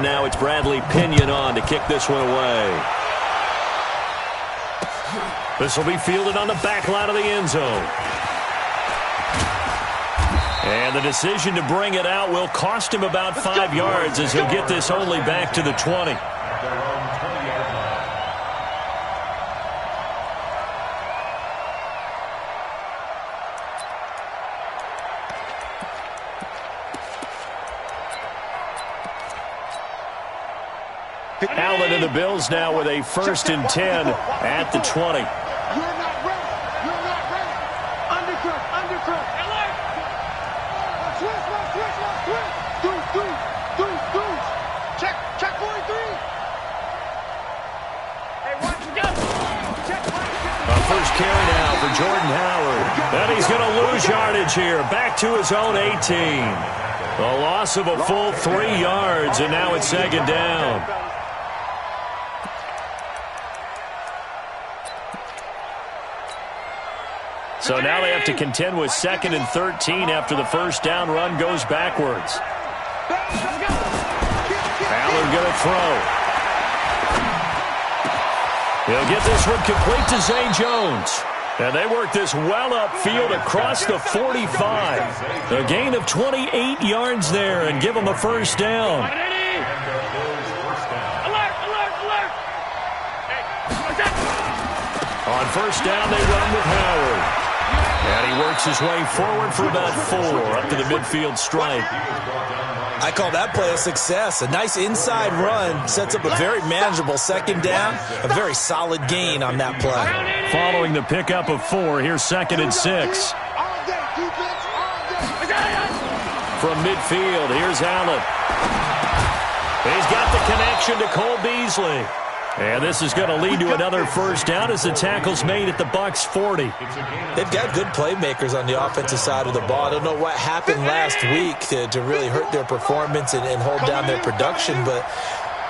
and now it's Bradley Pinion on to kick this one away. This will be fielded on the back line of the end zone. And the decision to bring it out will cost him about 5 yards as he'll get this only back to the 20. Allen and the Bills now with a 1st and 10 at the 20. You're not ready. You're not ready. Undercut. Undercut. Switch. Check 43. Hey, watch the gun. Check. A first carry now for Jordan Howard. And he's going to lose yardage here. Back to his own 18. A loss of a full 3 yards, and now it's 2nd down. So now they have to contend with 2nd and 13 after the first down run goes backwards. Allen going to throw. He'll get this one complete to Zay Jones. And they work this well upfield across the 45. A gain of 28 yards there and give them a first down. On first down, they run with Howard. And he works his way forward for about 4 up to the midfield stripe. I call that play a success. A nice inside run sets up a very manageable 2nd down. A very solid gain on that play. Following the pickup of 4, here's 2nd and 6. From midfield, here's Allen. He's got the connection to Cole Beasley. And this is going to lead to another first down as the tackle's made at the Bucs 40. They've got good playmakers on the offensive side of the ball. I don't know what happened last week to really hurt their performance and hold down their production, but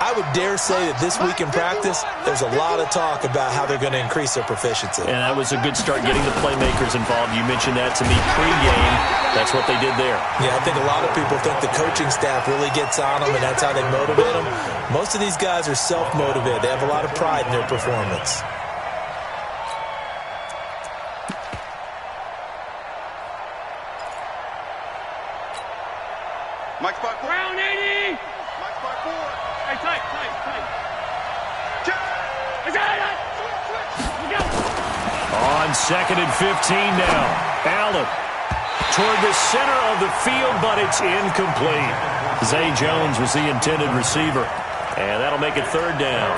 I would dare say that this week in practice, there's a lot of talk about how they're going to increase their proficiency. And that was a good start getting the playmakers involved. You mentioned that to me pregame. That's what they did there. Yeah, I think a lot of people think the coaching staff really gets on them, and that's how they motivate them. Most of these guys are self-motivated. They have a lot of pride in their performance. Mike spot 4. Round 80. Mike spot 4. Hey, tight. On 2nd and 15 now. Allen toward the center of the field, but it's incomplete. Zay Jones was the intended receiver. And that'll make it 3rd down.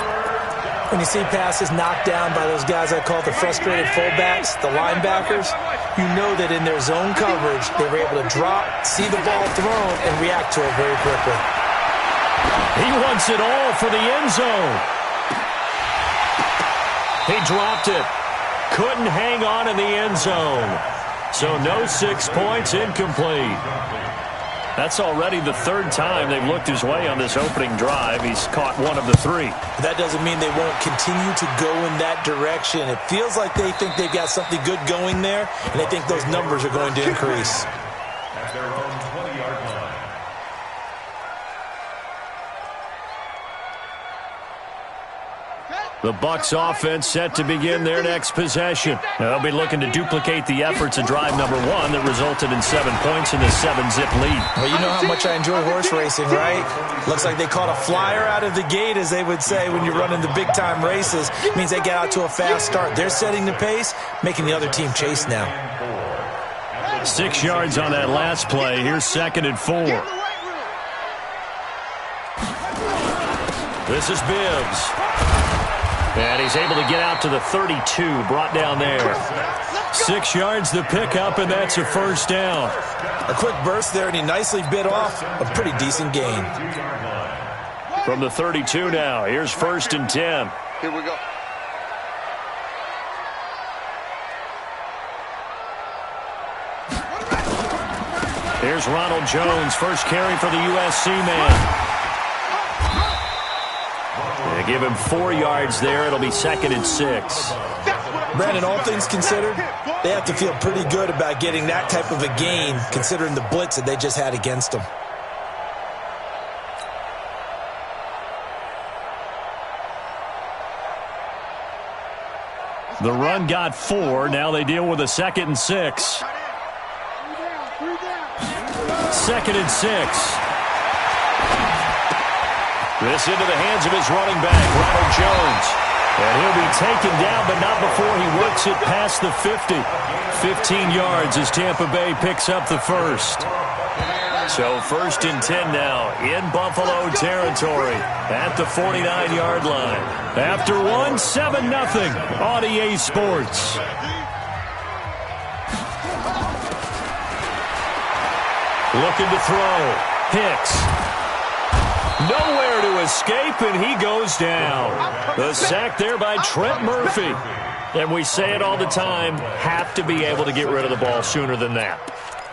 When you see passes knocked down by those guys I call the frustrated fullbacks, the linebackers, you know that in their zone coverage, they were able to drop, see the ball thrown, and react to it very quickly. He wants it all for the end zone. He dropped it. Couldn't hang on in the end zone. So no 6 points, incomplete. That's already the 3rd time they've looked his way on this opening drive. He's caught 1 of the 3. That doesn't mean they won't continue to go in that direction. It feels like they think they've got something good going there, and they think those numbers are going to increase. At their own 20-yard line. The Bucs offense set to begin their next possession. They'll be looking to duplicate the efforts of drive number 1 that resulted in 7 points in the 7-zip lead. Well, you know how much I enjoy horse racing, right? Looks like they caught a flyer out of the gate, as they would say when you're running the big-time races. It means they get out to a fast start. They're setting the pace, making the other team chase now. 6 yards on that last play. Here's 2nd and 4. This is Bibbs. And he's able to get out to the 32, brought down there. 6 yards the pickup, and that's a first down. A quick burst there, and he nicely bit off a pretty decent gain. From the 32 now, here's 1st and 10. Here we go. Here's Ronald Jones, first carry for the USC man. They give him 4 yards there. It'll be 2nd and 6. Brandon, all things considered, they have to feel pretty good about getting that type of a gain, considering the blitz that they just had against them. The run got 4. Now they deal with a 2nd and 6. 2nd and 6. This into the hands of his running back, Ronald Jones. And he'll be taken down, but not before he works it past the 50. 15 yards as Tampa Bay picks up the first. So 1st and 10 now in Buffalo territory at the 49-yard line. After one, 7-0 on EA Sports. Looking to throw. Hicks. Nowhere to escape, and he goes down. The sack there by Trent Murphy. And we say it all the time, have to be able to get rid of the ball sooner than that.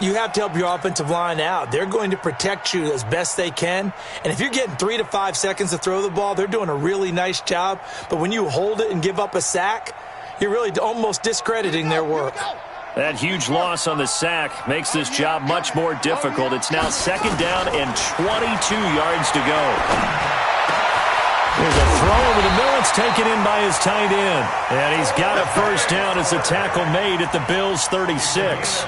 You have to help your offensive line out. They're going to protect you as best they can. And if you're getting 3 to 5 seconds to throw the ball, they're doing a really nice job. But when you hold it and give up a sack, you're really almost discrediting their work. That huge loss on the sack makes this job much more difficult. It's now 2nd down and 22 yards to go. There's a throw over the middle. It's taken in by his tight end. And he's got a first down as the tackle made at the Bills' 36.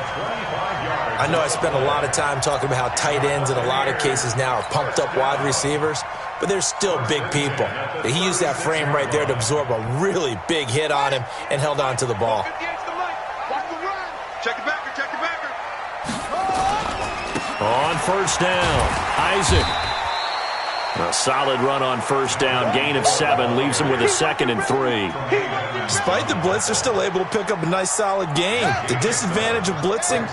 I know I spent a lot of time talking about how tight ends in a lot of cases now are pumped up wide receivers, but they're still big people. He used that frame right there to absorb a really big hit on him and held on to the ball. Check the backer, check the backer. On first down, Isaac. A solid run on first down. Gain of 7 leaves him with a 2nd and 3. Despite the blitz, they're still able to pick up a nice solid gain. The disadvantage of blitzing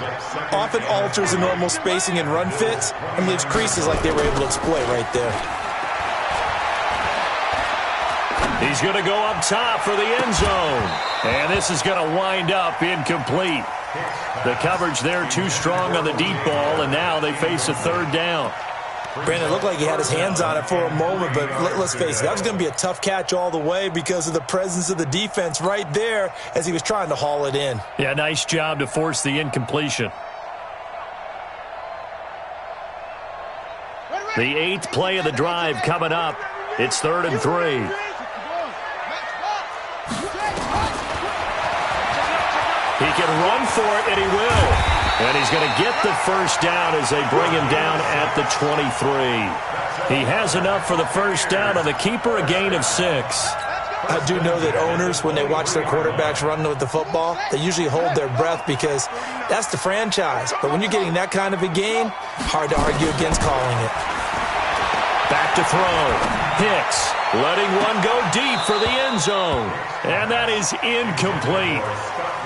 often alters the normal spacing and run fits and leaves creases like they were able to exploit right there. He's going to go up top for the end zone. And this is going to wind up incomplete. The coverage there too strong on the deep ball, and now they face a 3rd down. Brandon, it looked like he had his hands on it for a moment, but let's face it, that was going to be a tough catch all the way because of the presence of the defense right there as he was trying to haul it in. Yeah, nice job to force the incompletion. The 8th play of the drive coming up. It's 3rd and 3. He can run for it, and he will. And he's going to get the first down as they bring him down at the 23. He has enough for the first down on the keeper, a gain of 6. I do know that owners, when they watch their quarterbacks run with the football, they usually hold their breath because that's the franchise. But when you're getting that kind of a gain, hard to argue against calling it. Back to throw. Hicks letting one go deep for the end zone. And that is incomplete.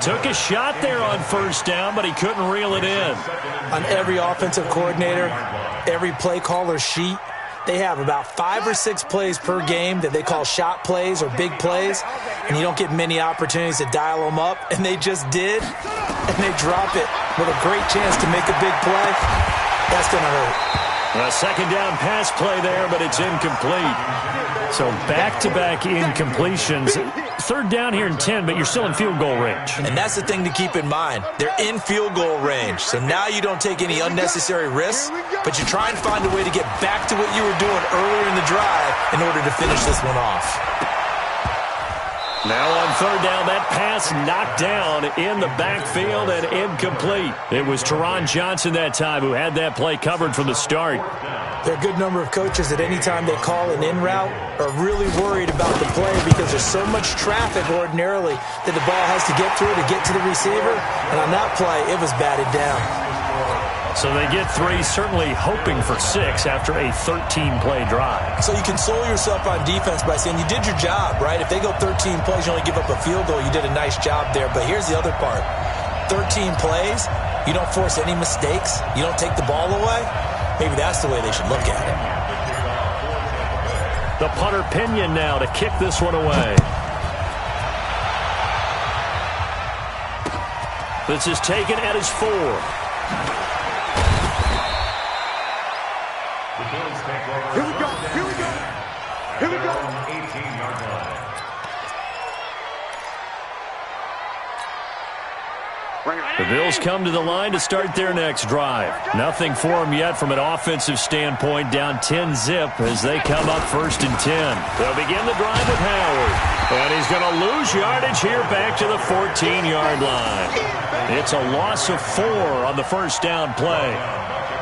Took a shot there on first down, but he couldn't reel it in. On every offensive coordinator, every play caller sheet, they have about 5 or 6 plays per game that they call shot plays or big plays, and you don't get many opportunities to dial them up, and they just did, and they drop it with a great chance to make a big play. That's going to hurt. A 2nd down pass play there, but it's incomplete. So back-to-back incompletions. 3rd down here and 10, but you're still in field goal range. And that's the thing to keep in mind. They're in field goal range. So now you don't take any unnecessary risks, but you try and find a way to get back to what you were doing earlier in the drive in order to finish this one off. Now on 3rd down, that pass knocked down in the backfield and incomplete. It was Teron Johnson that time who had that play covered from the start. There are a good number of coaches that any time they call an in route are really worried about the play because there's so much traffic ordinarily that the ball has to get through to get to the receiver. And on that play, it was batted down. So they get 3, certainly hoping for 6 after a 13-play drive. So you console yourself on defense by saying you did your job, right? If they go 13 plays, you only give up a field goal, you did a nice job there. But here's the other part. 13 plays, you don't force any mistakes, you don't take the ball away. Maybe that's the way they should look at it. The punter Pinion now to kick this one away. This is taken at his 4. Here we go. Here we go. Here we go. 18-yard line. The Bills come to the line to start their next drive. Nothing for them yet from an offensive standpoint, down 10-zip as they come up 1st and 10. They'll begin the drive with Howard. And he's going to lose yardage here back to the 14-yard line. It's a loss of 4 on the first down play.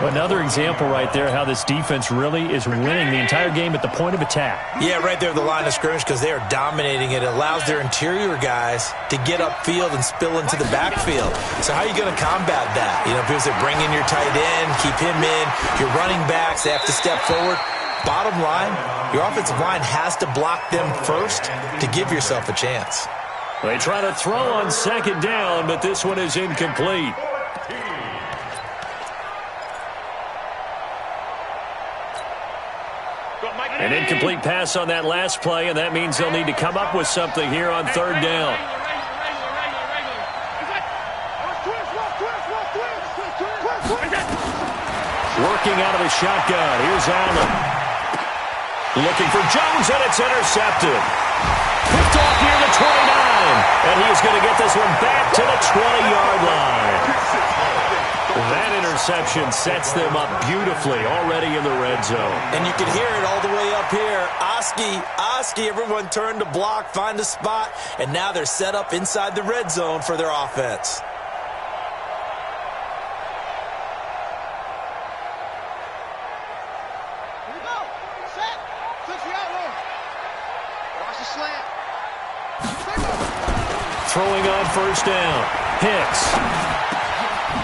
Another example right there how this defense really is winning the entire game at the point of attack. Yeah, right there at the line of scrimmage because they are dominating it. It allows their interior guys to get upfield and spill into the backfield. So how are you going to combat that? You know, people say bring in your tight end, keep him in. Your running backs, they have to step forward. Bottom line, your offensive line has to block them first to give yourself a chance. They try to throw on 2nd down, but this one is incomplete. An incomplete pass on that last play, and that means they'll need to come up with something here on 3rd down. Working out of the shotgun. Here's Allen. Looking for Jones, and it's intercepted. Picked off near the 29, and he's going to get this one back to the 20-yard line. That interception sets them up beautifully already in the red zone. And you can hear it all the way up here. Oski, everyone turned to block, find a spot, and now they're set up inside the red zone for their offense. Here we go. Set. Switch the outlaw. Watch the slant. Throwing on 1st down. Hicks.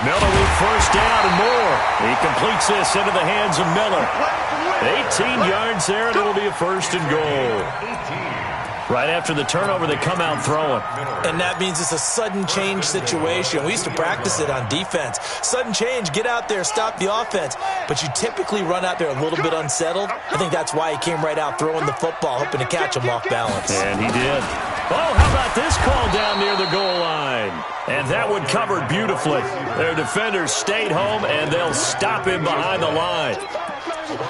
Miller with 1st down and more. He completes this into the hands of Miller. 18 yards there, and it'll be a 1st and goal. Right after the turnover, they come out throwing. And that means it's a sudden change situation. We used to practice it on defense. Sudden change, get out there, stop the offense. But you typically run out there a little bit unsettled. I think that's why he came right out throwing the football, hoping to catch him off balance. And he did. Oh, how about this call down near the goal line? And that one covered beautifully. Their defenders stayed home, and they'll stop him behind the line.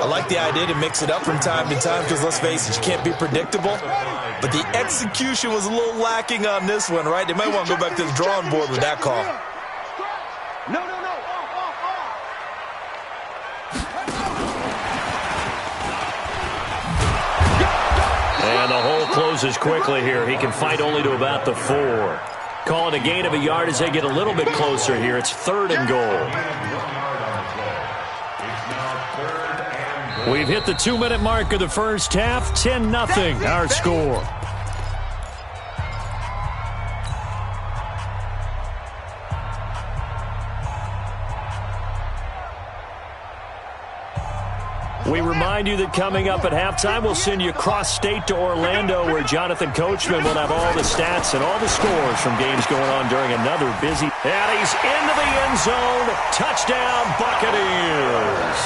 I like the idea to mix it up from time to time because, let's face it, you can't be predictable. But the execution was a little lacking on this one, right? They might want to go back to the drawing board with that call. No. And the hole closes quickly here. He can fight only to about the 4. Call it a gain of a yard as they get a little bit closer here. It's 3rd and goal. We've hit the 2-minute mark of the first half. 10-0 our score. We remind you that coming up at halftime, we'll send you cross-state to Orlando, where Jonathan Coachman will have all the stats and all the scores from games going on during another busy. And he's into the end zone. Touchdown, Buccaneers.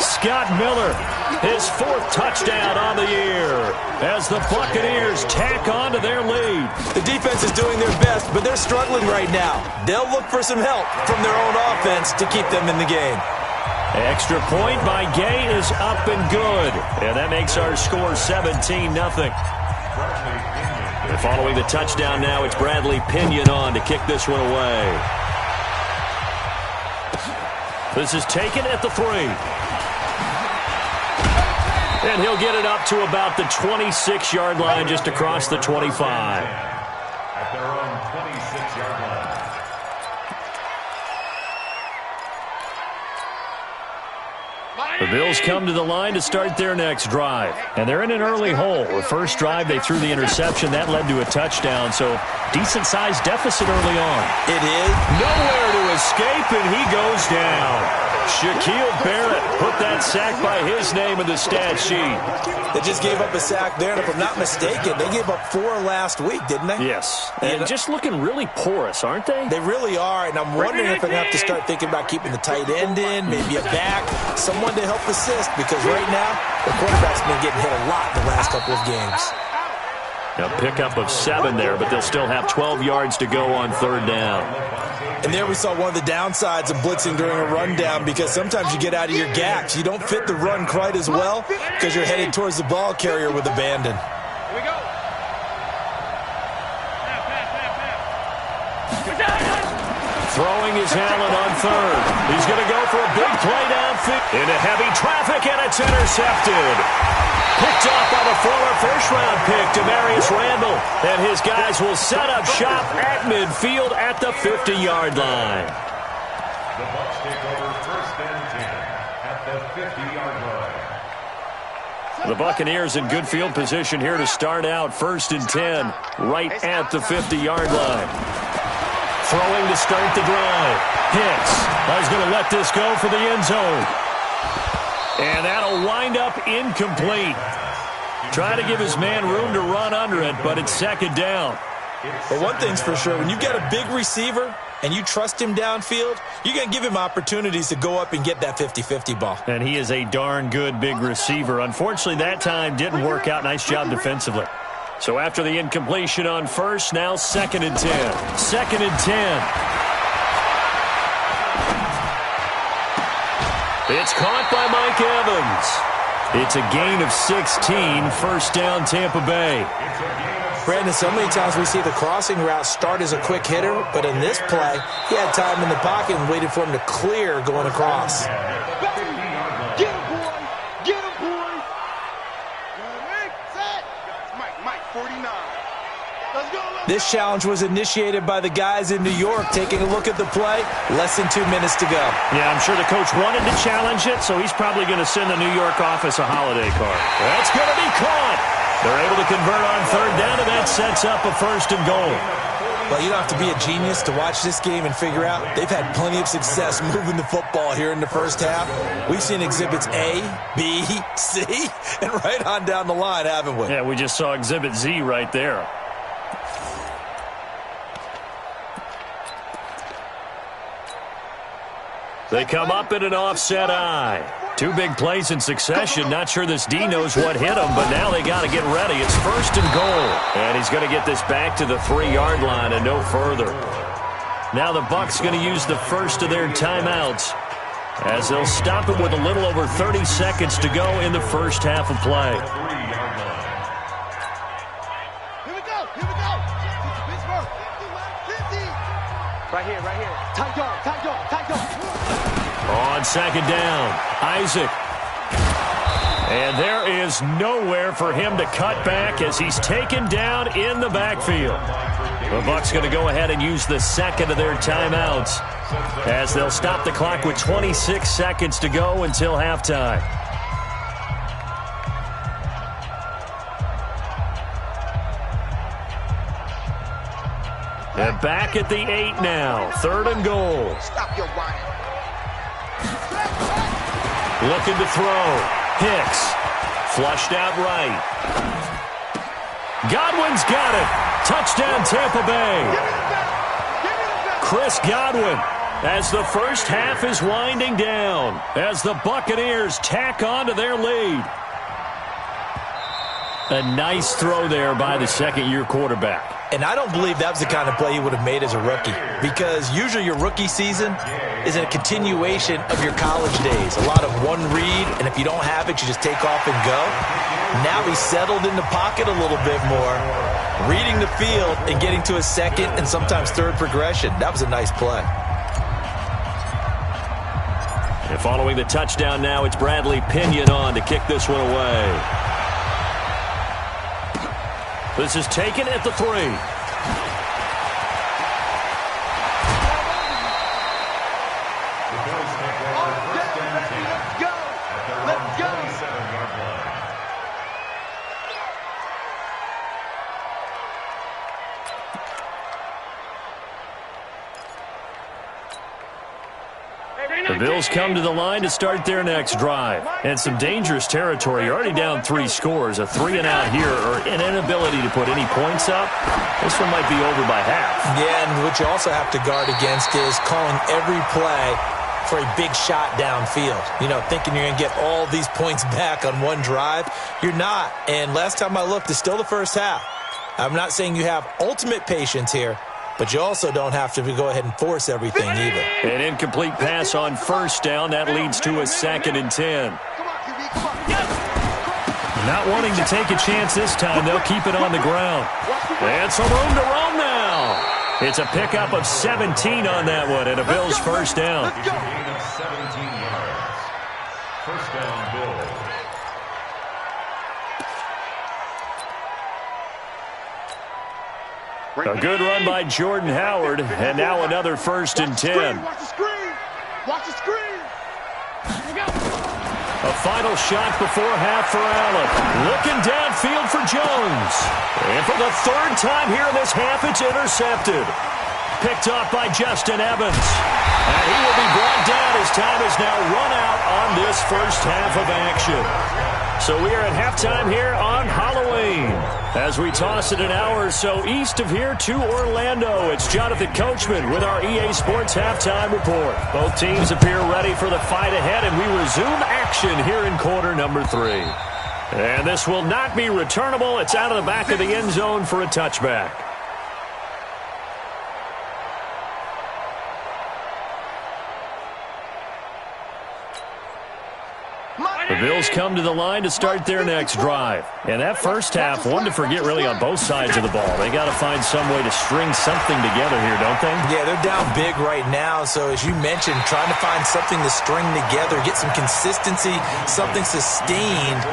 Scott Miller, his 4th touchdown on the year as the Buccaneers tack on to their lead. The defense is doing their best, but they're struggling right now. They'll look for some help from their own offense to keep them in the game. Extra point by Gay is up and good. And that makes our score 17-0. And following the touchdown now, it's Bradley Pinion on to kick this one away. This is taken at the 3. And he'll get it up to about the 26-yard line, just across the 25. At their own 26-yard line. The Bills come to the line to start their next drive. And they're in an early hole. The first drive, they threw the interception. That led to a touchdown, so decent-sized deficit early on. It is. Nowhere to escape, and he goes down. Shaquille Barrett put that sack by his name in the stat sheet. They just gave up a sack there, and if I'm not mistaken, they gave up 4 last week, didn't they? Yes. And just looking really porous, aren't they? They really are, and I'm wondering if they're going to have to start thinking about keeping the tight end in, maybe a back, someone to help assist, because right now, the quarterback's been getting hit a lot in the last couple of games. A pickup of 7 there, but they'll still have 12 yards to go on 3rd down. And there we saw one of the downsides of blitzing during a rundown, because sometimes you get out of your gaps. You don't fit the run quite as well because you're headed towards the ball carrier with abandon. Here we go. Throwing is Allen on third. He's going to go for a big play downfield. Into heavy traffic, and it's intercepted. Picked off by the former first-round pick, Demarius Randall. And his guys will set up shop at midfield at the 50-yard line. The Bucs take over first and 10 at the 50-yard line. The Buccaneers in good field position here to start out first and 10 right at the 50-yard line. Throwing to start the drive. Hicks is going to let this go for the end zone. And that'll wind up incomplete. Try to give his man room to run under it, but it's second down. But one thing's for sure, when you've got a big receiver and you trust him downfield, you're going to give him opportunities to go up and get that 50-50 ball. And he is a darn good big receiver. Unfortunately, that time didn't work out. Nice job defensively. So after the incompletion on first, now second and 10. Second and 10. It's caught by Mike Evans. It's a gain of 16, first down Tampa Bay. Brandon, so many times we see the crossing route start as a quick hitter, but in this play, he had time in the pocket and waited for him to clear going across. Get him, boy. Get him, boy. Set. Mike, 49. Let's go. This challenge was initiated by the guys in New York. Taking a look at the play, less than 2 minutes to go. Yeah, I'm sure the coach wanted to challenge it, so he's probably going to send the New York office a holiday card. That's going to be caught. They're able to convert on third down, and that sets up a first and goal. Well, you don't have to be a genius to watch this game and figure out they've had plenty of success moving the football here in the first half. We've seen exhibits A, B, C, and right on down the line, haven't we? Yeah, we just saw exhibit Z right there. They come up in an offset eye. Two big plays in succession. Not sure this D knows what hit him, but now they got to get ready. It's first and goal. And he's going to get this back to the 3-yard line and no further. Now the Bucs going to use the first of their timeouts as they'll stop it with a little over 30 seconds to go in the first half of play. Here we go. Right here. Tight dog. On second down, Isaac. And there is nowhere for him to cut back as he's taken down in the backfield. The Bucs going to go ahead and use the second of their timeouts as they'll stop the clock with 26 seconds to go until halftime. And back at the 8 now, third and goal. Stop your whining. Looking to throw. Hicks. Flushed out right. Godwin's got it. Touchdown Tampa Bay. Chris Godwin as the first half is winding down as the Buccaneers tack on to their lead. A nice throw there by the second-year quarterback. And I don't believe that was the kind of play he would have made as a rookie, because usually your rookie season is a continuation of your college days. A lot of one read, and if you don't have it, you just take off and go. Now he's settled in the pocket a little bit more, reading the field and getting to a second and sometimes third progression. That was a nice play. And following the touchdown now, it's Bradley Pinion on to kick this one away. This is taken at the 3. Let's go. The Bills come to the line to start their next drive. And some dangerous territory. You're already down 3 scores. A 3-and-out here or an inability to put any points up. This one might be over by half. Yeah, and what you also have to guard against is calling every play for a big shot downfield. You know, thinking you're going to get all these points back on one drive. You're not. And last time I looked, it's still the first half. I'm not saying you have ultimate patience here, but you also don't have to go ahead and force everything either. An incomplete pass on first down. That leads to a 2nd and 10. Not wanting to take a chance this time. They'll keep it on the ground. And some room to roam now. It's a pickup of 17 on that one, and a Bills first down. Gain of 17 yards. First down, Bills. A good run by Jordan Howard, and now another 1st and 10. Watch the screen. Watch the screen. A final shot before half for Allen. Looking downfield for Jones. And for the 3rd time here in this half, it's intercepted. Picked off by Justin Evans. And he will be brought down as time is now run out on this first half of action. So we are at halftime here on Halloween. As we toss it an hour or so east of here to Orlando, it's Jonathan Coachman with our EA Sports Halftime Report. Both teams appear ready for the fight ahead, and we resume action here in quarter number 3. And this will not be returnable. It's out of the back of the end zone for a touchback. The Bills come to the line to start their next drive. And that first half, one to forget really on both sides of the ball. They got to find some way to string something together here, don't they? Yeah, they're down big right now. So as you mentioned, trying to find something to string together, get some consistency, something sustained,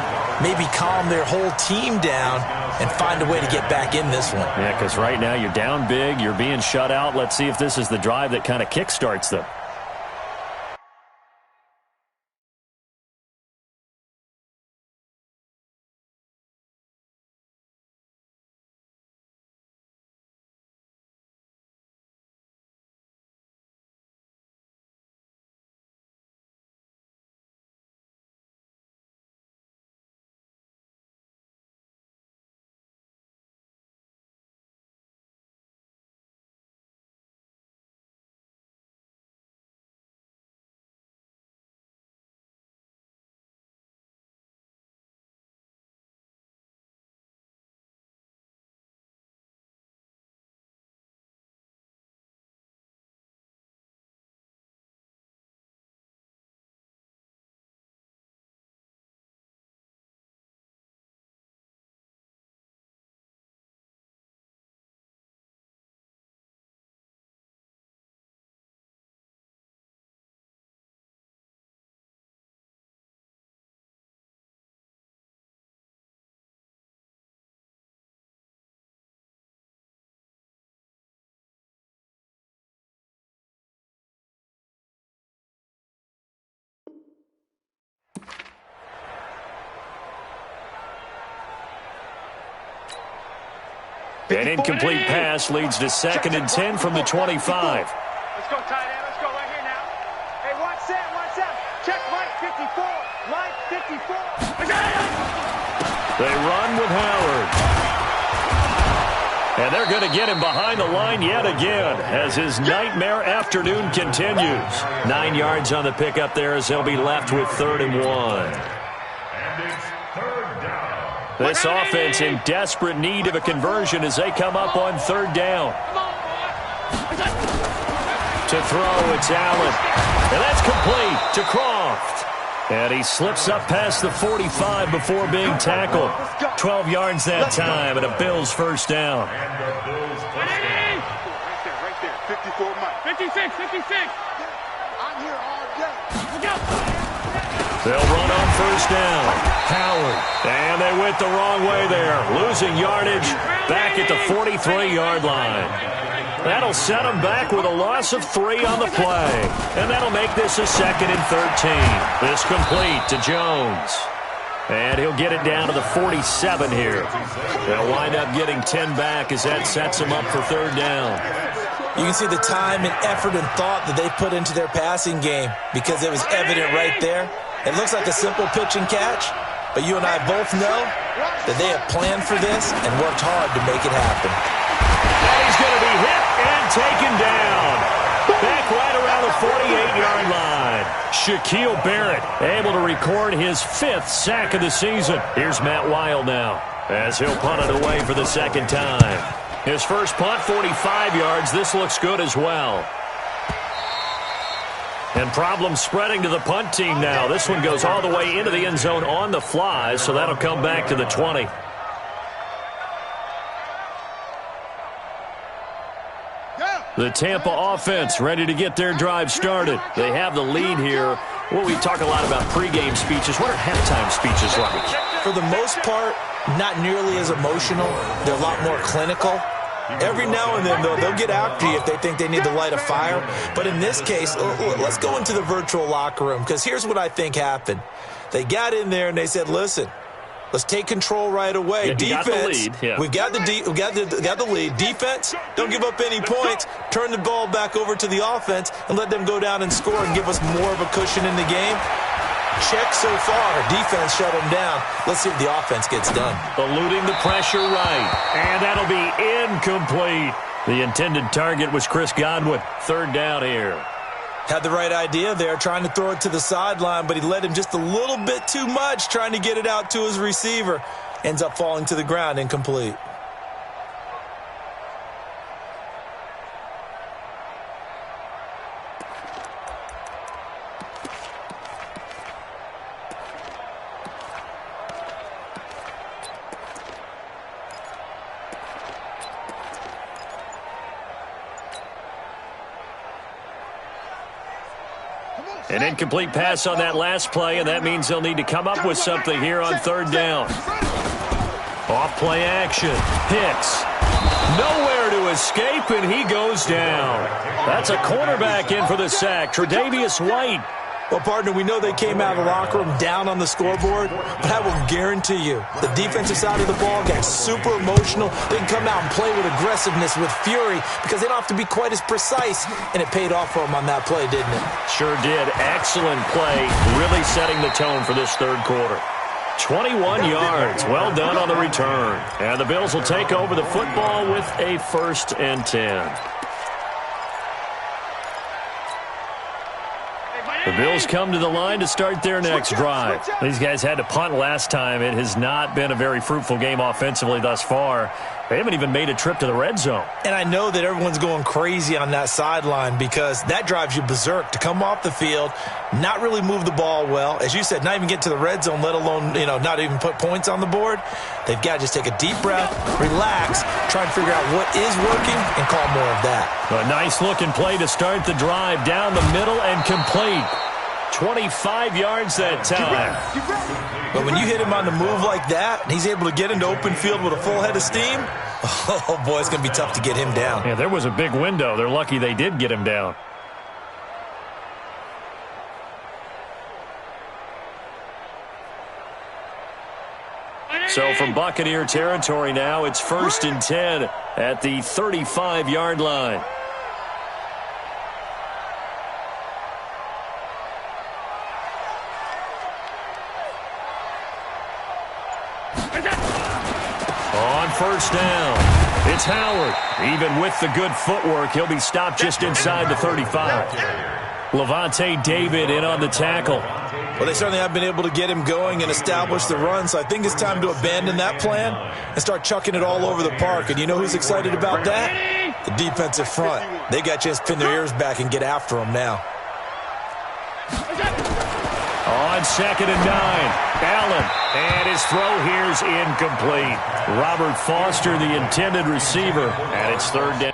maybe calm their whole team down and find a way to get back in this one. Yeah, because right now you're down big, you're being shut out. Let's see if this is the drive that kind of kickstarts them. An incomplete pass leads to 2nd and 10 from the 25. Let's go, tight end. Let's go right here now. Hey, watch that, watch that. Check Mike 54. Mike 54. They run with Howard. And they're going to get him behind the line yet again as his nightmare afternoon continues. 9 yards on the pickup there as they'll be left with 3rd and 1. And it's 3rd down. This offense in desperate need of a conversion as they come up on 3rd down. To throw, it's Allen. And that's complete to Croft. And he slips up past the 45 before being tackled. 12 yards that time, and a Bills first down. And the Bills first down. Right there, 54 Mike. 56, 56. I'm here all day. They'll run on first down. Howard. And they went the wrong way there. Losing yardage back at the 43-yard line. That'll set them back with a loss of 3 on the play. And that'll make this a 2nd and 13. This complete to Jones. And he'll get it down to the 47 here. They'll wind up getting 10 back as that sets them up for 3rd down. You can see the time and effort and thought that they put into their passing game because it was evident right there. It looks like a simple pitch and catch, but you and I both know that they have planned for this and worked hard to make it happen. And he's going to be hit and taken down. Back right around the 48-yard line. Shaquille Barrett able to record his 5th sack of the season. Here's Matt Wild now as he'll punt it away for the 2nd time. His first punt, 45 yards. This looks good as well. And problems spreading to the punt team now. This one goes all the way into the end zone on the fly, so that'll come back to the 20. The Tampa offense ready to get their drive started. They have the lead here. Well, we talk a lot about pregame speeches. What are halftime speeches like? For the most part, not nearly as emotional. They're a lot more clinical. Every now and then, though, they'll get after you if they think they need to light a fire. But in this case, let's go into the virtual locker room, because here's what I think happened. They got in there and they said, listen, let's take control right away. Yeah, defense, we've got the lead. Defense, don't give up any points. Turn the ball back over to the offense and let them go down and score and give us more of a cushion in the game. Check so far. Defense shut them down. Let's see if the offense gets done. Eluding the pressure right. And that'll be incomplete. The intended target was Chris Godwin. Third down here. Had the right idea there, trying to throw it to the sideline, but he led him just a little bit too much, trying to get it out to his receiver. Ends up falling to the ground, incomplete. An incomplete pass on that last play, and that means they'll need to come up with something here on third down. Off play action. Hicks. Nowhere to escape, and he goes down. That's a cornerback in for the sack. Tre'Davious White. Well, partner, we know they came out of the locker room down on the scoreboard, but I will guarantee you the defensive side of the ball got super emotional. They can come out and play with aggressiveness, with fury, because they don't have to be quite as precise, and it paid off for them on that play, didn't it? Sure did. Excellent play, really setting the tone for this third quarter. 21 yards. Well done on the return. And the Bills will take over the football with a 1st and 10. The Bills come to the line to start their next drive. These guys had to punt last time. It has not been a very fruitful game offensively thus far. They haven't even made a trip to the red zone. And I know that everyone's going crazy on that sideline because that drives you berserk to come off the field, not really move the ball well. As you said, not even get to the red zone, let alone, not even put points on the board. They've got to just take a deep breath, relax, try and figure out what is working, and call more of that. A nice-looking play to start the drive down the middle and complete. 25 yards that time. But when you hit him on the move like that, and he's able to get into open field with a full head of steam, oh, boy, it's going to be tough to get him down. Yeah, there was a big window. They're lucky they did get him down. So from Buccaneer territory now, it's 1st and 10 at the 35-yard line. On 1st down, it's Howard. Even with the good footwork, he'll be stopped just inside the 35. Levante David in on the tackle. Well, they certainly have been able to get him going and establish the run, so I think it's time to abandon that plan and start chucking it all over the park. And you know who's excited about that? The defensive front. They got a chance to pin their ears back and get after him now. On 2nd and 9, Allen, and his throw here's incomplete. Robert Foster, the intended receiver, and it's 3rd down.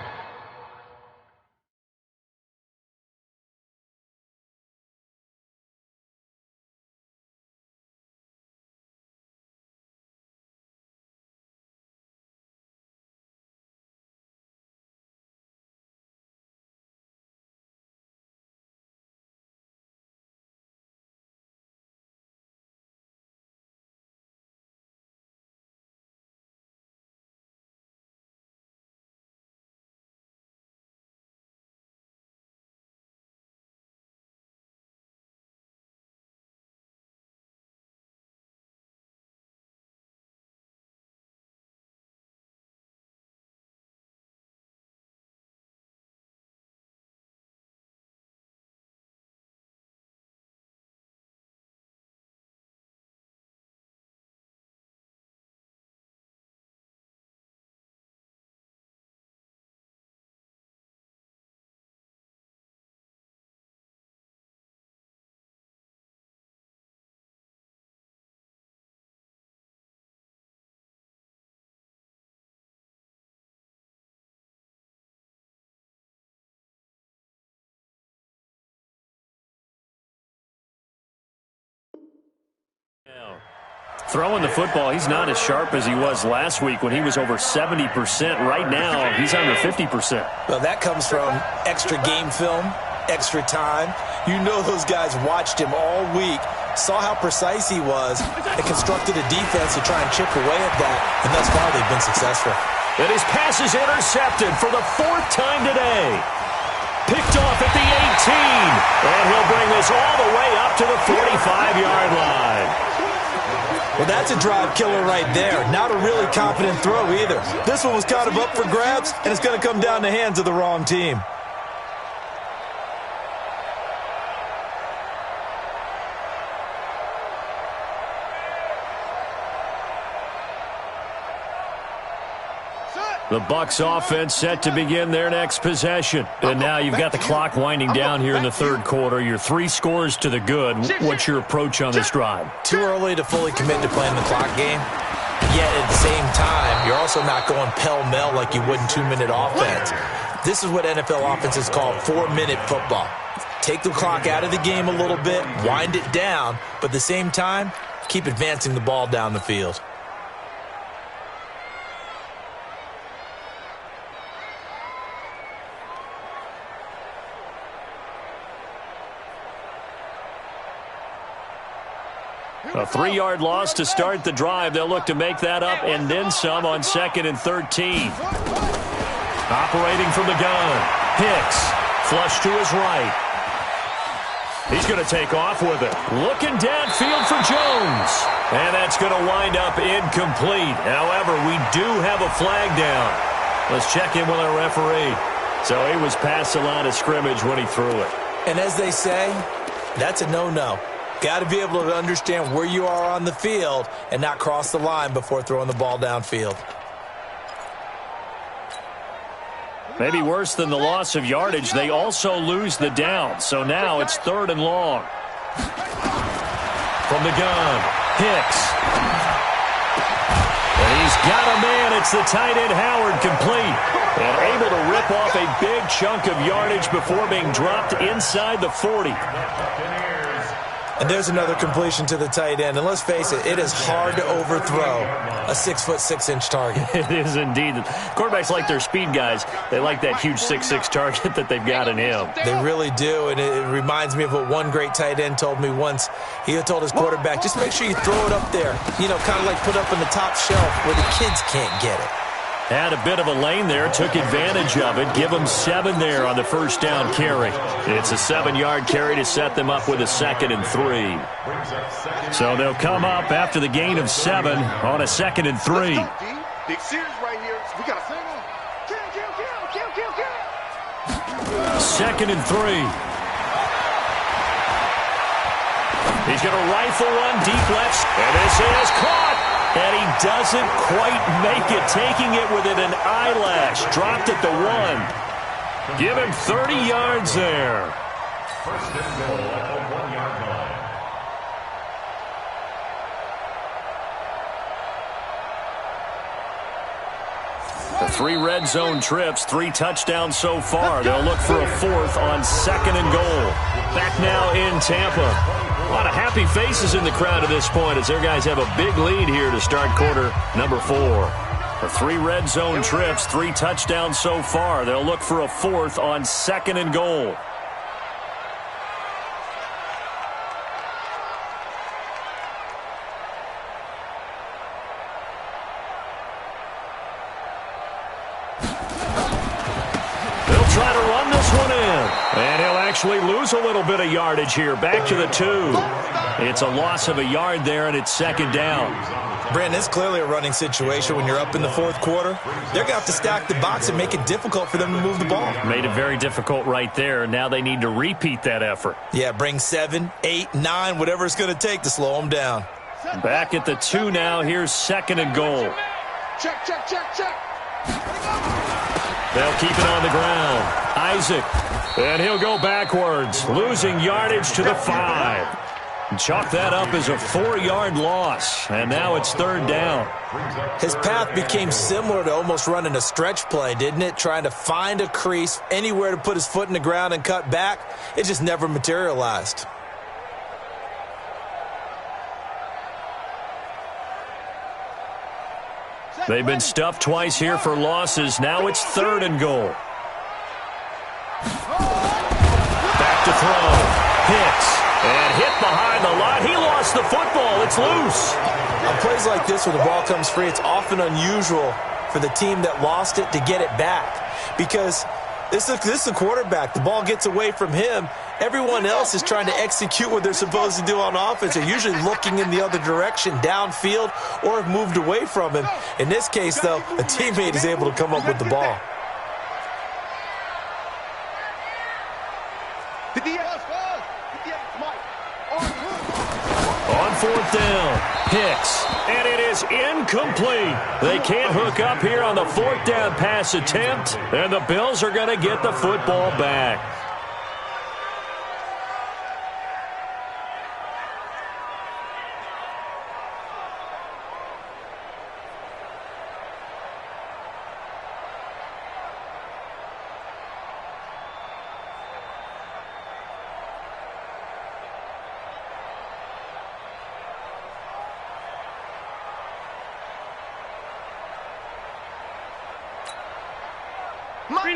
Throwing the football, he's not as sharp as he was last week when he was over 70%. Right now, he's under 50%. Well, that comes from extra game film, extra time. You know those guys watched him all week, saw how precise he was, and constructed a defense to try and chip away at that, and thus far they've been successful. And his pass is intercepted for the 4th time today. Picked off at the 18, and he'll bring this all the way up to the 45-yard line. Well, that's a drive killer right there. Not a really confident throw either. This one was kind of up for grabs, and it's going to come down the hands of the wrong team. The Bucs offense set to begin their next possession. And now you've got the clock winding down here in the third quarter. You're 3 scores to the good. What's your approach on this drive? Too early to fully commit to playing the clock game. Yet at the same time, you're also not going pell-mell like you would in 2-minute offense. This is what NFL offenses call 4-minute football. Take the clock out of the game a little bit, wind it down, but at the same time, keep advancing the ball down the field. A 3-yard loss to start the drive. They'll look to make that up and then some on 2nd and 13. Operating from the gun. Hicks. Flush to his right. He's going to take off with it. Looking downfield for Jones. And that's going to wind up incomplete. However, we do have a flag down. Let's check in with our referee. So he was past the line of scrimmage when he threw it. And as they say, that's a no-no. Got to be able to understand where you are on the field and not cross the line before throwing the ball downfield. Maybe worse than the loss of yardage, they also lose the down. So now it's 3rd and long. From the gun, Hicks. And he's got a man. It's the tight end Howard, complete. And able to rip off a big chunk of yardage before being dropped inside the 40. And there's another completion to the tight end. And let's face it, it is hard to overthrow a 6'6" target. It is indeed. Quarterbacks like their speed guys. They like that huge 6'6" target that they've got in him. They really do. And it reminds me of what one great tight end told me once. He had told his quarterback, just make sure you throw it up there. You know, kind of like put up in the top shelf where the kids can't get it. Had a bit of a lane there, took advantage of it. Give them 7 there on the first down carry. It's a 7-yard carry to set them up with a 2nd and 3. So they'll come up after the gain of 7 on a 2nd and 3. Big series right here. We got to kill. 2nd and 3. He's going to rifle one deep left. And this is caught. And he doesn't quite make it, taking it within an eyelash. Dropped at the 1. Give him 30 yards there. First and goal at the 1-yard line. The 3 red zone trips, 3 touchdowns so far. They'll look for a 4th on 2nd and goal. Back now in Tampa. A lot of happy faces in the crowd at this point as their guys have a big lead here to start quarter number 4. The 3 red zone trips, 3 touchdowns so far. They'll look for a 4th on 2nd and goal. They'll try to run this one in. And he'll actually lose a little bit of yardage here. Back to the 2. It's a loss of a yard there, and it's 2nd down. Brandon, it's clearly a running situation when you're up in the 4th quarter. They're going to have to stack the box and make it difficult for them to move the ball. Made it very difficult right there. Now they need to repeat that effort. Yeah, bring 7, 8, 9, whatever it's going to take to slow them down. Back at the 2 now. Here's 2nd and goal. Check. They'll keep it on the ground. Isaac. And he'll go backwards, losing yardage to the 5. Chalk that up as a 4-yard loss, and now it's 3rd down. His path became similar to almost running a stretch play, didn't it? Trying to find a crease, anywhere to put his foot in the ground and cut back. It just never materialized. They've been stuffed twice here for losses. Now it's 3rd and goal. Back to throw. Hits. And hit behind the line. He lost the football. It's loose. On plays like this where the ball comes free, it's often unusual for the team that lost it to get it back. Because this is a quarterback. The ball gets away from him. Everyone else is trying to execute what they're supposed to do on offense. They're usually looking in the other direction, downfield, or have moved away from him. In this case, though, a teammate is able to come up with the ball. On 4th down, Hicks, and it is incomplete. They can't hook up here on the 4th down pass attempt, and the Bills are going to get the football back.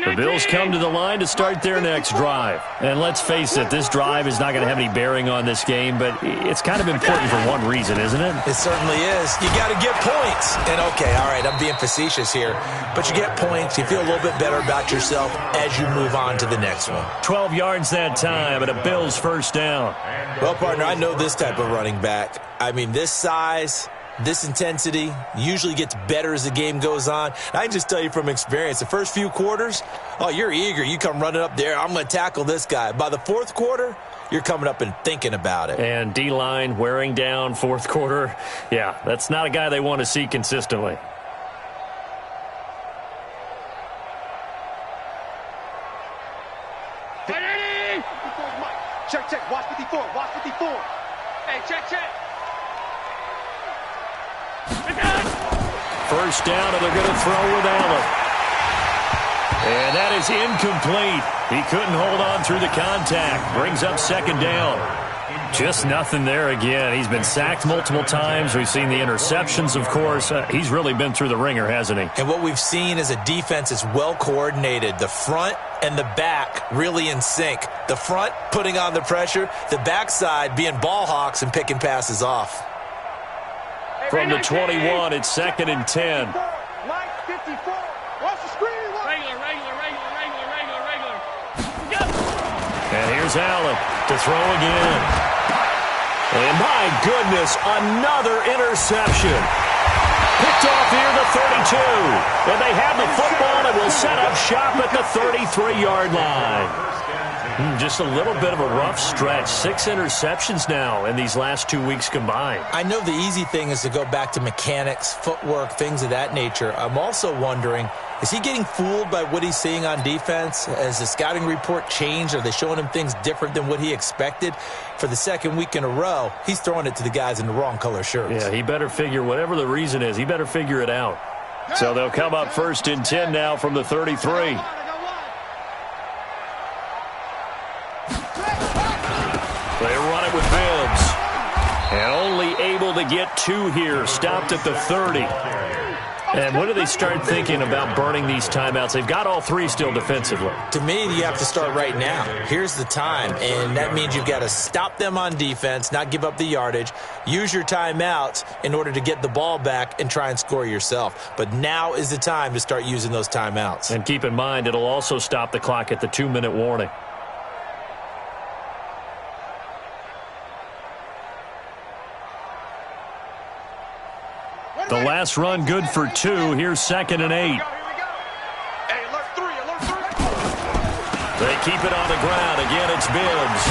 The Bills come to the line to start their next drive. And let's face it, this drive is not going to have any bearing on this game, but it's kind of important for one reason, isn't it? It certainly is. You got to get points. And, okay, all right, I'm being facetious here. But you get points. You feel a little bit better about yourself as you move on to the next one. 12 yards that time and a Bills 1st down. Well, partner, I know this type of running back. I mean, this size, this intensity usually gets better as the game goes on. I can just tell you from experience, the first few quarters, oh, you're eager. You come running up there, I'm going to tackle this guy. By the 4th quarter, you're coming up and thinking about it. And D-line wearing down 4th quarter. Yeah, that's not a guy they want to see consistently. Check, watch 54, watch 54. Hey, check. 1st down, and they're going to throw with Allen. And that is incomplete. He couldn't hold on through the contact. Brings up 2nd down. Just nothing there again. He's been sacked multiple times. We've seen the interceptions, of course. He's really been through the ringer, hasn't he? And what we've seen is a defense that's well coordinated. The front and the back really in sync. The front putting on the pressure. The backside being ball hawks and picking passes off. From the 21, it's 2nd and 10. Mike 54. Watch the screen. Regular. And here's Allen to throw again. And my goodness, another interception. Picked off here the 32. And they have the football and will set up shop at the 33-yard line. Just a little bit of a rough stretch. 6 interceptions now in these last 2 weeks combined. I know the easy thing is to go back to mechanics, footwork, things of that nature. I'm also wondering, is he getting fooled by what he's seeing on defense? Has the scouting report changed? Are they showing him things different than what he expected? For the 2nd week in a row, he's throwing it to the guys in the wrong color shirts. Yeah, he better figure, whatever the reason is, he better figure it out. So they'll come up 1st and 10 now from the 33. They run it with Bibbs. And only able to get 2 here. Stopped at the 30. And when do they start thinking about burning these timeouts? They've got all 3 still defensively. To me, you have to start right now. Here's the time, and that means you've got to stop them on defense, not give up the yardage, use your timeouts in order to get the ball back and try and score yourself. But now is the time to start using those timeouts. And keep in mind, it'll also stop the clock at the 2-minute warning. The last run good for 2. Here's 2nd and 8. Hey, alert 3. They keep it on the ground. Again, it's Bibbs.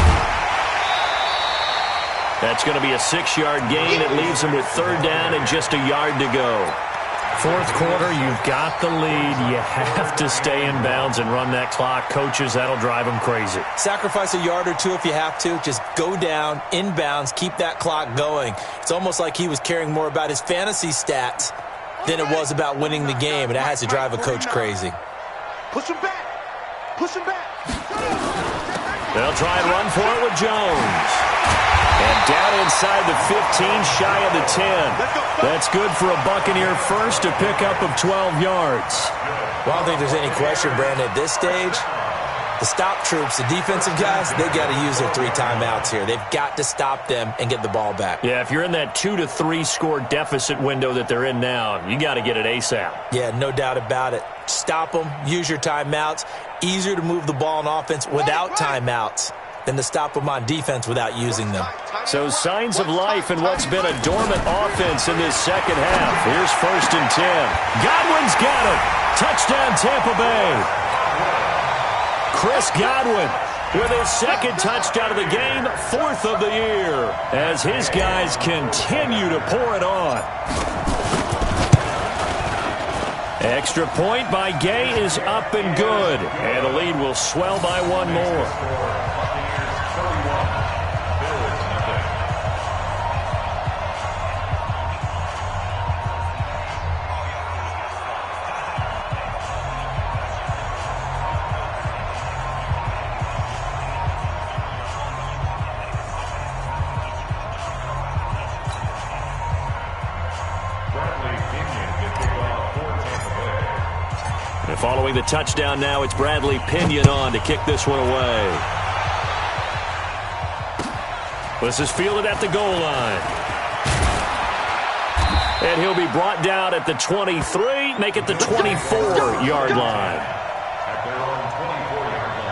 That's going to be a 6-yard gain. It leaves them with 3rd down and just a yard to go. 4th quarter, you've got the lead. You have to stay in bounds and run that clock. Coaches, that'll drive them crazy. Sacrifice a yard or 2 if you have to. Just go down, inbounds, keep that clock going. It's almost like he was caring more about his fantasy stats than it was about winning the game, and that has to drive a coach crazy. Push him back. Push him back. They'll try and run for it with Jones. And down inside the 15, shy of the 10. That's good for a Buccaneer first, to pick up of 12 yards. Well, I don't think there's any question, Brandon, at this stage. The stop troops, the defensive guys, they got to use their 3 timeouts here. They've got to stop them and get the ball back. Yeah, if you're in that 2 to 3 score deficit window that they're in now, you got to get it ASAP. Yeah, no doubt about it. Stop them, use your timeouts. Easier to move the ball on offense without timeouts than to stop them on defense without using them. So signs of life in what's been a dormant offense in this second half. Here's 1st and 10. Godwin's got it. Touchdown, Tampa Bay. Chris Godwin with his 2nd touchdown of the game, 4th of the year, as his guys continue to pour it on. Extra point by Gay is up and good, and the lead will swell by 1 more. Following the touchdown now, it's Bradley Pinion on to kick this one away. This is fielded at the goal line. And he'll be brought down at the 23, make it the 24-yard line. At their own 24-yard line.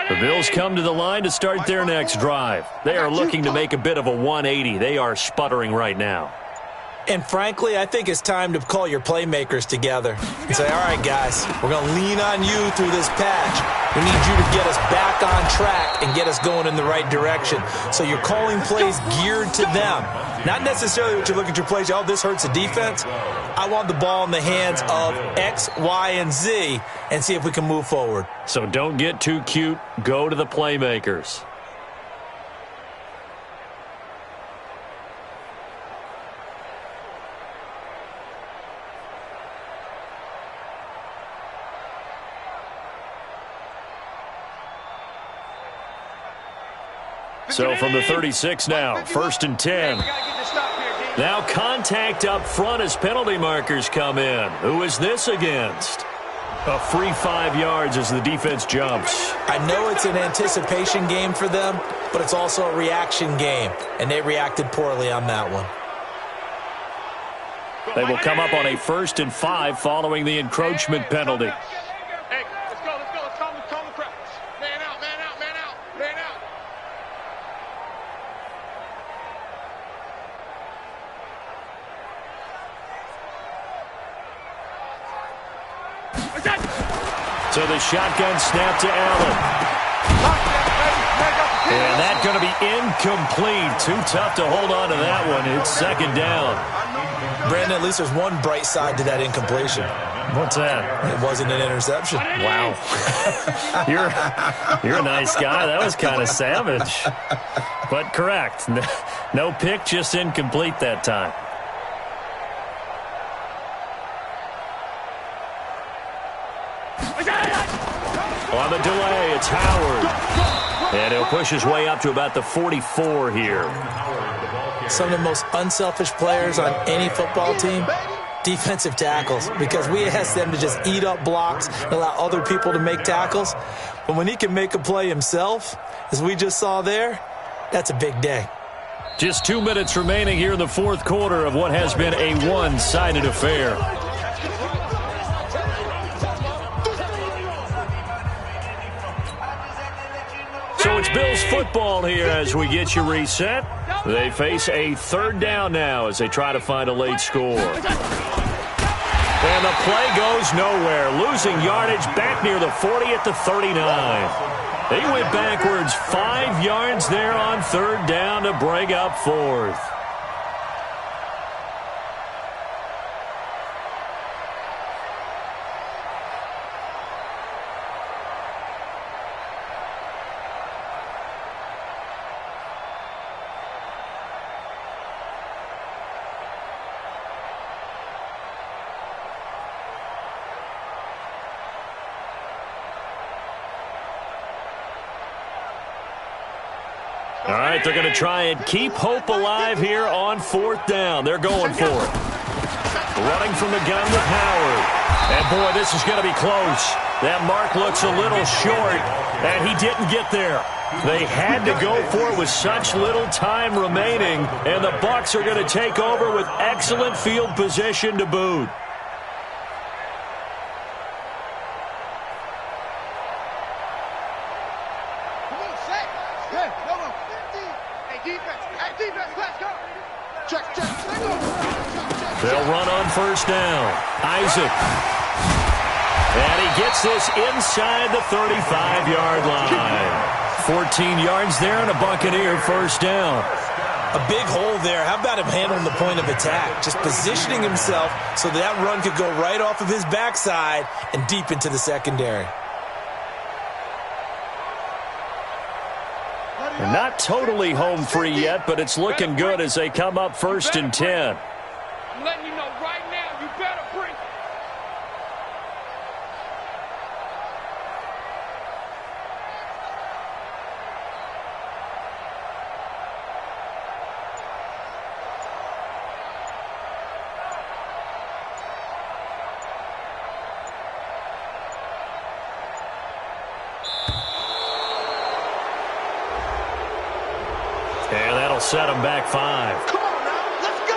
The Bills come to the line to start their next drive. They are looking to make a bit of a 180. They are sputtering right now. And frankly, I think it's time to call your playmakers together and say, all right, guys, we're going to lean on you through this patch. We need you to get us back on track and get us going in the right direction. So you're calling plays geared to them. Not necessarily what you look at your plays, oh, this hurts the defense. I want the ball in the hands of X, Y, and Z and see if we can move forward. So don't get too cute. Go to the playmakers. So from the 36 now, 1st and 10. Now contact up front as penalty markers come in. Who is this against? A free 5 yards as the defense jumps. I know it's an anticipation game for them, but it's also a reaction game, and they reacted poorly on that one. They will come up on a 1st and 5 following the encroachment penalty. Hey, let's go. Let's calm the crowd. Man out. So the shotgun snap to Allen. And that's going to be incomplete. Too tough to hold on to that one. It's 2nd down. Brandon, at least there's one bright side to that incompletion. What's that? It wasn't an interception. Wow. You're a nice guy. That was kind of savage. But correct. No pick, just incomplete that time. On the delay, it's Howard. And he'll push his way up to about the 44 here. Some of the most unselfish players on any football team, defensive tackles, because we ask them to just eat up blocks and allow other people to make tackles. But when he can make a play himself, as we just saw there, that's a big day. Just 2 minutes remaining here in the 4th quarter of what has been a one-sided affair. So it's Bills football here as we get you reset. They face a 3rd down now as they try to find a late score. And And the play goes nowhere, losing yardage back near the 40 at the 39. He went backwards 5 yards there on third down to bring up fourth. All right, they're going to try and keep hope alive here on fourth down. They're going for it. Running from the gun with Howard. And, boy, this is going to be close. That mark looks a little short, and he didn't get there. They had to go for it with such little time remaining, and the Bucs are going to take over with excellent field position to boot. They'll run on first down. Isaac. And he gets this inside the 35-yard line. 14 yards there and a Buccaneer first down. A big hole there. How about him handling the point of attack? Just positioning himself so that run could go right off of his backside and deep into the secondary. They're not totally home free yet, but it's looking good as they come up first and 10. I'm letting you know right now, you better bring it. And that'll set them back 5. Come on now, let's go.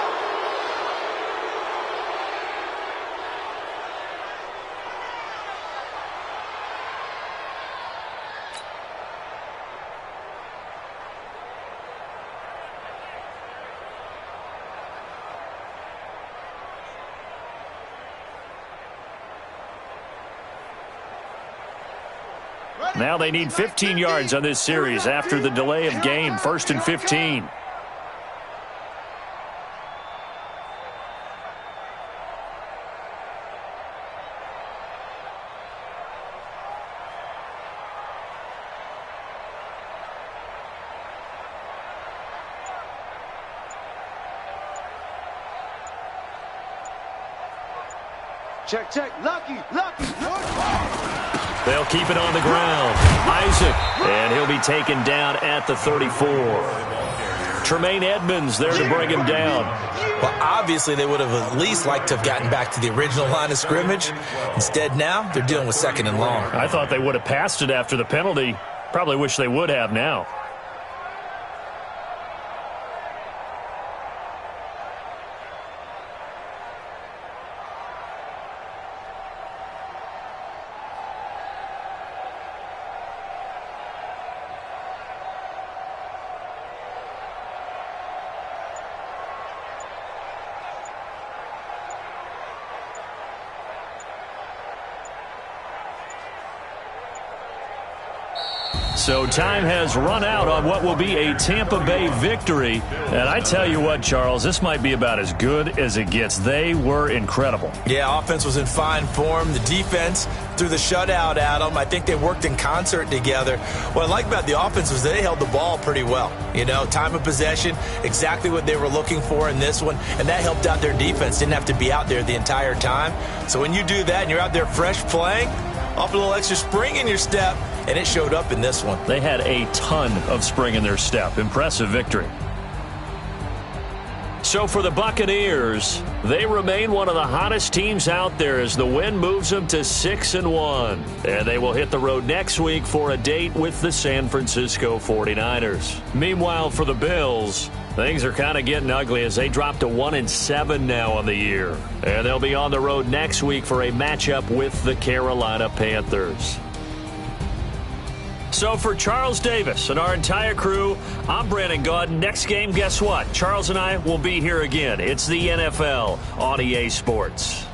Now they need 15 yards on this series after the delay of game. First and 15. Check, check. Lucky. They'll keep it on the ground. Isaac, and he'll be taken down at the 34. Tremaine Edmonds there to bring him down. Well, obviously they would have at least liked to have gotten back to the original line of scrimmage. Instead now, they're dealing with second and long. I thought they would have passed it after the penalty. Probably wish they would have now. So time has run out on what will be a Tampa Bay victory. And I tell you what, Charles, this might be about as good as it gets. They were incredible. Yeah, offense was in fine form. The defense threw the shutout at them. I think they worked in concert together. What I like about the offense was they held the ball pretty well. You know, time of possession, exactly what they were looking for in this one. And that helped out their defense. Didn't have to be out there the entire time. So when you do that and you're out there fresh playing, off a little extra spring in your step, and it showed up in this one. They had a ton of spring in their step. Impressive victory. So for the Buccaneers, they remain one of the hottest teams out there as the win moves them to 6-1. And they will hit the road next week for a date with the San Francisco 49ers. Meanwhile, for the Bills, things are kind of getting ugly as they drop to 1-7 now on the year. And they'll be on the road next week for a matchup with the Carolina Panthers. So for Charles Davis and our entire crew, I'm Brandon Gaudin. Next game, guess what? Charles and I will be here again. It's the NFL on EA Sports.